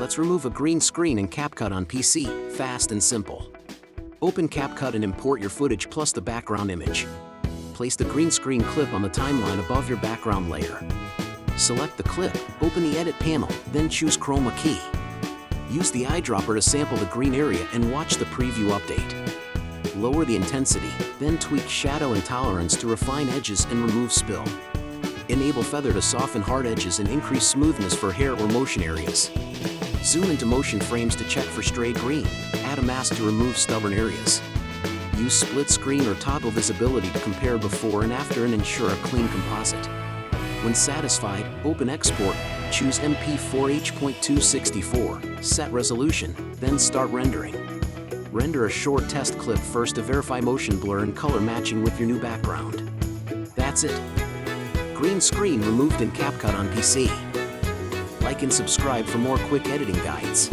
Let's remove a green screen in CapCut on PC, fast and simple. Open CapCut and import your footage plus the background image. Place the green screen clip on the timeline above your background layer. Select the clip, open the Edit panel, then choose Chroma key. Use the eyedropper to sample the green area and watch the preview update. Lower the intensity, then tweak shadow and tolerance to refine edges and remove spill. Enable feather to soften hard edges and increase smoothness for hair or motion areas. Zoom into motion frames to check for stray green. Add a mask to remove stubborn areas. Use split screen or toggle visibility to compare before and after and ensure a clean composite. When satisfied, open Export, choose MP4H.264, set resolution, then start rendering. Render a short test clip first to verify motion blur and color matching with your new background. That's it. Green screen removed in CapCut on PC. Like and subscribe for more quick editing guides.